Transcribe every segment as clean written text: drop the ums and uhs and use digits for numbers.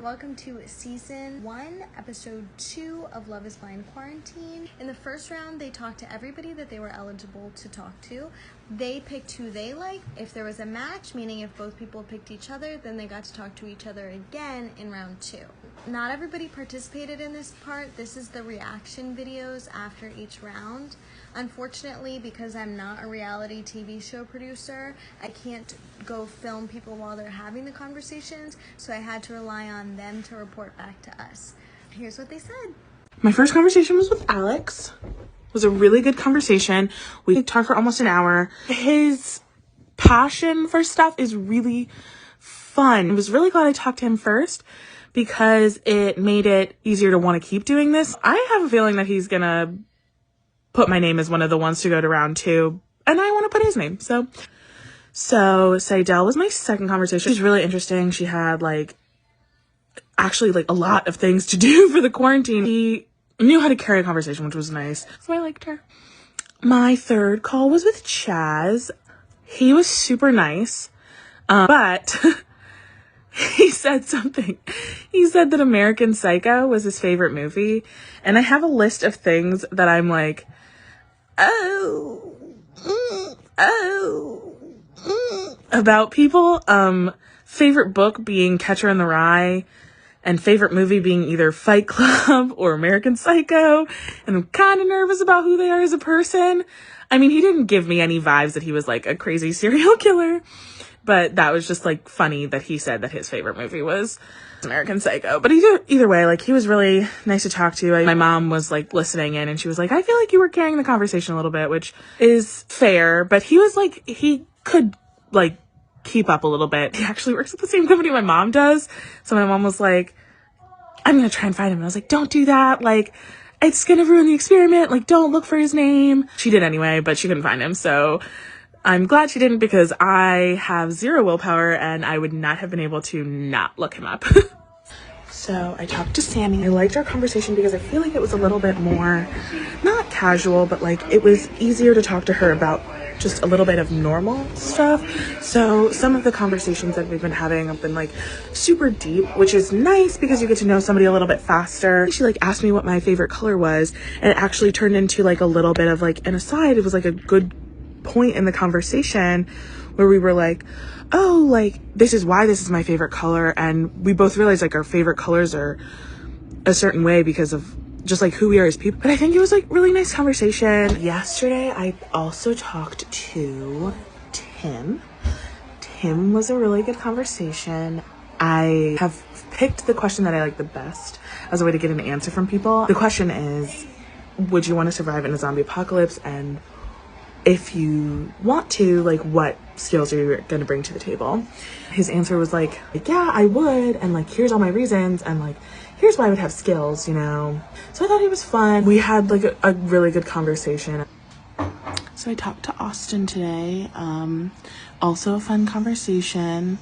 welcome to season 1, episode 2 of Love is Blind Quarantine. In the first round, they talked to everybody that they were eligible to talk to. They picked who they liked. If there was a match, meaning if both people picked each other, then they got to talk to each other again in round 2. Not everybody participated in this part. This is the reaction videos after each round. Unfortunately, because I'm not a reality TV show producer, I can't go film people while they're having the conversations, so I had to rely on them to report back to us. Here's what they said. My first conversation was with Alex. It was a really good conversation. We talked for almost an hour. His passion for stuff is really fun. I was really glad I talked to him first because it made it easier to want to keep doing this. I have a feeling that he's gonna put my name as one of the ones to go to round 2, and I want to put his name. So Seidel was my second conversation. She was really interesting. She had actually a lot of things to do for the quarantine. He knew how to carry a conversation, which was nice. So I liked her. My third call was with Chaz. He was super nice, but he said something. He said that American Psycho was his favorite movie, and I have a list of things that I'm like, about people. Favorite book being Catcher in the Rye, and favorite movie being either Fight Club or American Psycho. And I'm kind of nervous about who they are as a person. I mean, he didn't give me any vibes that he was like a crazy serial killer, but that was just funny that he said that his favorite movie was American Psycho. But either way, he was really nice to talk to. My mom was listening in, and she was like, I feel like you were carrying the conversation a little bit, which is fair, but he was he could keep up a little bit. He actually works at the same company my mom does. So my mom was like, I'm going to try and find him. And I was like, don't do that. It's going to ruin the experiment. Don't look for his name. She did anyway, but she couldn't find him. So I'm glad she didn't, because I have 0 willpower and I would not have been able to not look him up. So I talked to Sammy. I liked our conversation because I feel like it was a little bit more, not casual, but it was easier to talk to her about just a little bit of normal stuff. So some of the conversations that we've been having have been super deep, which is nice because you get to know somebody a little bit faster. She asked me what my favorite color was, and it actually turned into a little bit of an aside. It was a good point in the conversation where we were this is why this is my favorite color, and we both realized our favorite colors are a certain way because of just who we are as people. But I think it was really nice conversation. Yesterday I also talked to Tim. Tim was a really good conversation. I have picked the question that I like the best as a way to get an answer from people. The question is, would you want to survive in a zombie apocalypse? And if you want to, what skills are you going to bring to the table? His answer was yeah, I would, and here's all my reasons, and here's why I would have skills, So I thought he was fun. We had a really good conversation. So I talked to Austin today. Also a fun conversation.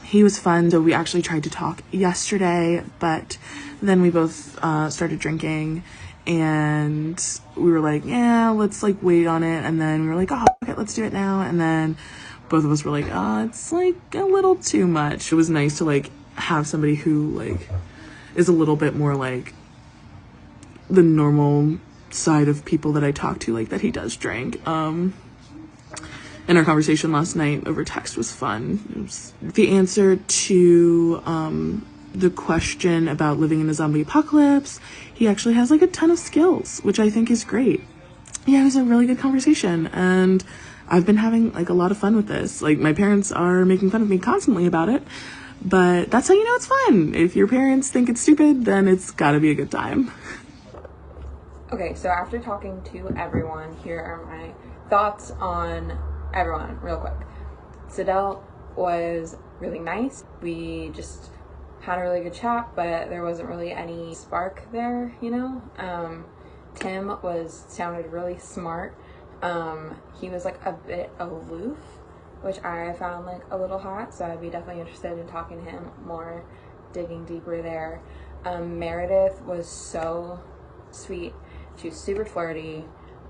He was fun. So we actually tried to talk yesterday, but then we both started drinking, and we were yeah, let's wait on it. And then we were oh, okay, let's do it now. And then both of us were it's a little too much. It was nice to have somebody who is a little bit more the normal side of people that I talk to, that he does drink. And our conversation last night over text was fun. It was the answer to the question about living in a zombie apocalypse. He actually has a ton of skills, which I think is great. Yeah, it was a really good conversation, and I've been having a lot of fun with this. My parents are making fun of me constantly about it, but that's how you know it's fun. If your parents think it's stupid, then it's gotta be a good time. Okay, so after talking to everyone, here are my thoughts on everyone real quick. Sidel was really nice. We just had a really good chat, but there wasn't really any spark there, Tim sounded really smart. He was a bit aloof, which I found a little hot, so I'd be definitely interested in talking to him more, digging deeper there. Meredith was so sweet. She was super flirty.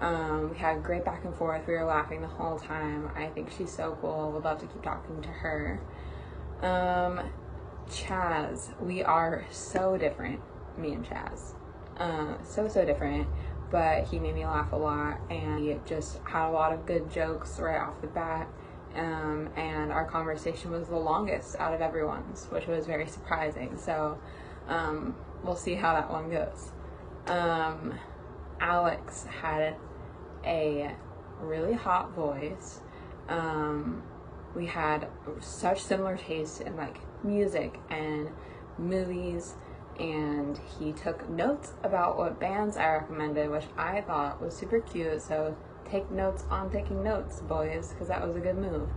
We had a great back and forth. We were laughing the whole time. I think she's so cool. Would love to keep talking to her. Chaz, we are so different, me and Chaz. So different, but he made me laugh a lot, and he just had a lot of good jokes right off the bat. And our conversation was the longest out of everyone's, which was very surprising. So we'll see how that one goes. Alex had a really hot voice. We had such similar tastes in like music and movies, and he took notes about what bands I recommended, which I thought was super cute. So take notes on taking notes, boys, because that was a good move.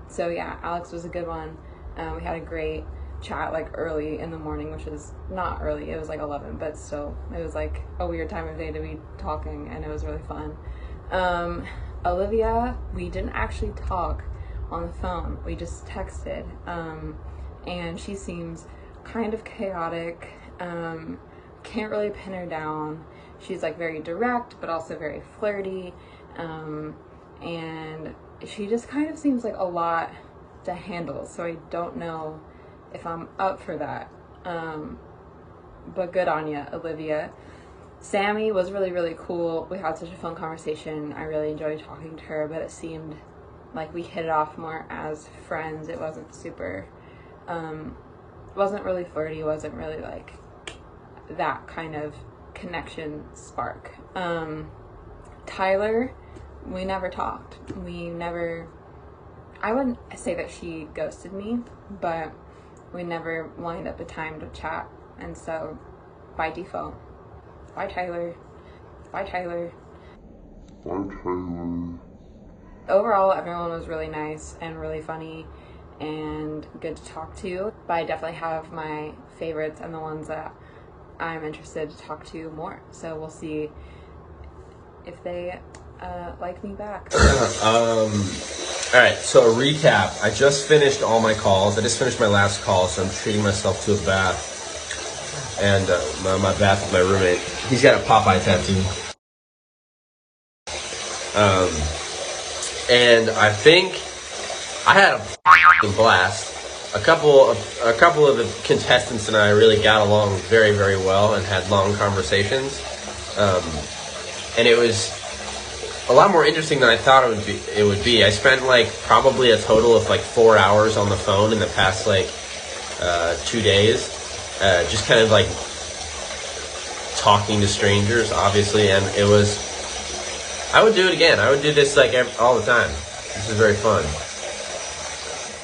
So yeah, Alex was a good one. We had a great chat like early in the morning, which is not early, it was like 11, but still it was like a weird time of day to be talking, and it was really fun. Olivia, we didn't actually talk on the phone, we just texted, and she seems kind of chaotic. Can't really pin her down. She's like very direct but also very flirty, and she just kind of seems like a lot to handle, so I don't know if I'm up for that, but good on ya, Olivia. Sammy was really cool. We had such a fun conversation. I really enjoyed talking to her, but it seemed like we hit it off more as friends. It wasn't super, wasn't really flirty, wasn't really like that kind of connection spark. Tyler, we never talked. I wouldn't say that she ghosted me, but we never lined up a time to chat, and so by default, bye Tyler. Bye Tyler. Bye Tyler. Overall, everyone was really nice and really funny and good to talk to, but I definitely have my favorites and the ones that I'm interested to talk to more, so we'll see if they like me back. All right, so a recap. I just finished all my calls. I just finished my last call, so I'm treating myself to a bath. And my bath with my roommate. He's got a Popeye tattoo. And I think I had a blast. A couple of the contestants and I really got along very well and had long conversations. And it was a lot more interesting than I thought it would be. I spent like probably a total of like 4 hours on the phone in the past like 2 days, just kind of like talking to strangers, obviously, and it was. I would do it again. I would do this like all the time. This is very fun.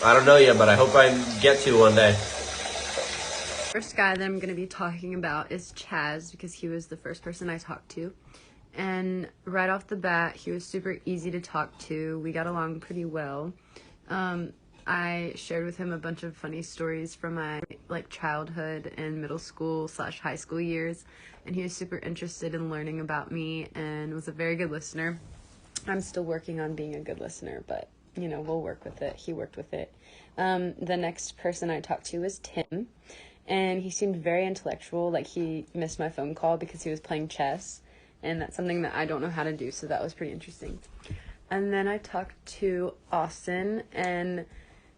I don't know yet, but I hope I get to one day. First guy that I'm going to be talking about is Chaz, because he was the first person I talked to. And right off the bat, he was super easy to talk to. We got along pretty well. I shared with him a bunch of funny stories from my like childhood and middle school / high school years, and he was super interested in learning about me and was a very good listener. I'm still working on being a good listener, but you know, we'll work with it. He worked with it. The next person I talked to was Tim, and he seemed very intellectual. Like, he missed my phone call because he was playing chess, and that's something that I don't know how to do, so that was pretty interesting. And then I talked to Austin, and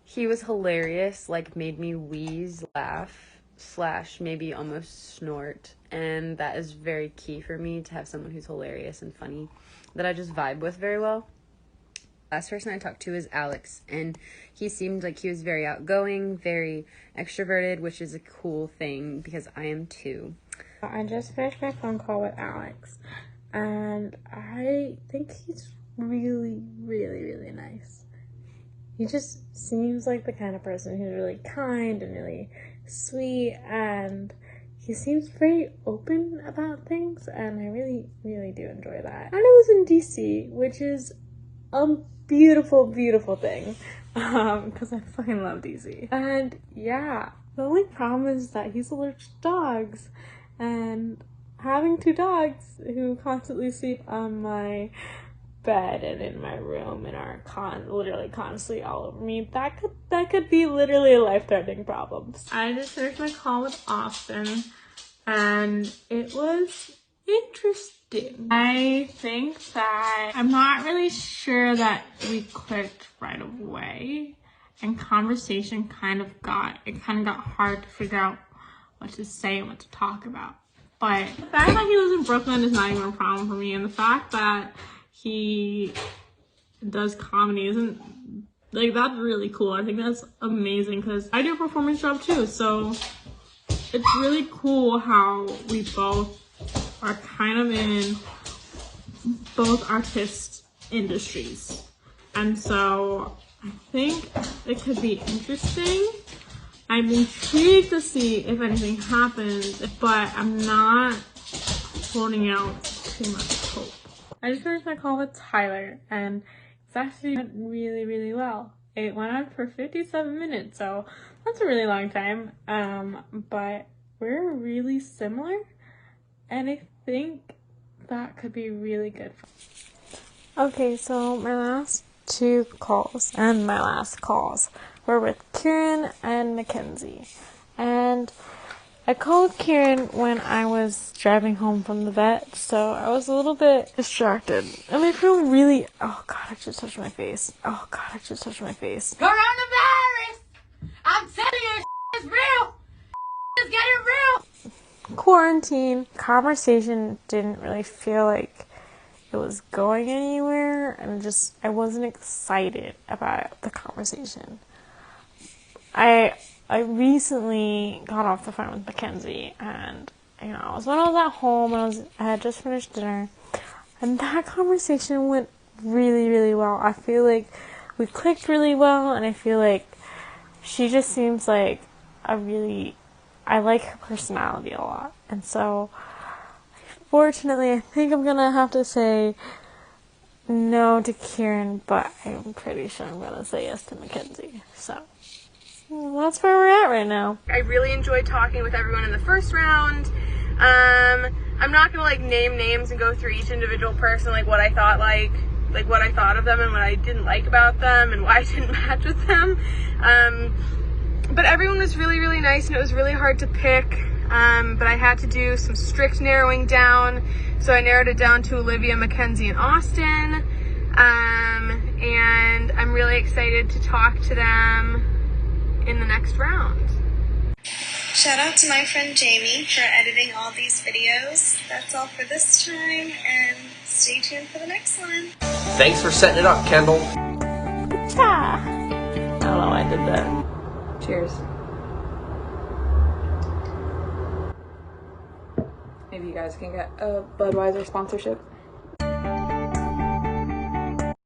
he was hilarious, like made me wheeze, laugh, / maybe almost snort, and that is very key for me, to have someone who's hilarious and funny that I just vibe with very well. Last person I talked to is Alex, and he seemed like he was very outgoing, very extroverted, which is a cool thing because I am too. I just finished my phone call with Alex, and I think he's really nice. He just seems like the kind of person who's really kind and really sweet, and he seems very open about things, and I really do enjoy that. And I live in DC, which is a beautiful thing, because I fucking love DC. And yeah, the only problem is that he's allergic to dogs, and having 2 dogs who constantly sleep on my bed and in my room and are literally constantly all over me, that could be literally a life-threatening problem. I just finished my call with Austin, and it was interesting. I think that I'm not really sure that we clicked right away, and conversation kind of got hard to figure out what to say and what to talk about. But the fact that he lives in Brooklyn is not even a problem for me, and the fact that he does comedy isn't, like, that's really cool. I think that's amazing because I do a performance job too, so it's really cool how we both are kind of in both artist industries. And so I think it could be interesting. I'm intrigued to see if anything happens, but I'm not holding out too much hope. I just finished my call with Tyler, and it's actually went really, really well. It went on for 57 minutes, so that's a really long time. But we're really similar, and I think that could be really good. Okay, so my last two calls and my last calls were with Kieran and Mackenzie. And I called Kieran when I was driving home from the vet, so I was a little bit distracted. And I feel really, oh God, I just touched my face. Oh God, I just touched my face. Coronavirus! I'm telling you, it's real! It's getting real! Quarantine. Conversation didn't really feel like it was going anywhere, and I wasn't excited about the conversation. I recently got off the phone with Mackenzie, and when I was at home, I had just finished dinner, and that conversation went really, really well. I feel like we clicked really well, and I feel like she just seems like I like her personality a lot, and so fortunately, I think I'm gonna have to say no to Kieran, but I'm pretty sure I'm gonna say yes to Mackenzie. So that's where we're at right now. I really enjoyed talking with everyone in the first round. I'm not gonna name names and go through each individual person, what I thought what I thought of them and what I didn't like about them and why I didn't match with them. But everyone was really, really nice, and it was really hard to pick. But I had to do some strict narrowing down, so I narrowed it down to Olivia, Mackenzie, and Austin. And I'm really excited to talk to them in the next round. Shout out to my friend Jamie for editing all these videos. That's all for this time, and stay tuned for the next one. Thanks for setting it up, Kendall. I don't know why I did that. Cheers. Maybe you guys can get a Budweiser sponsorship.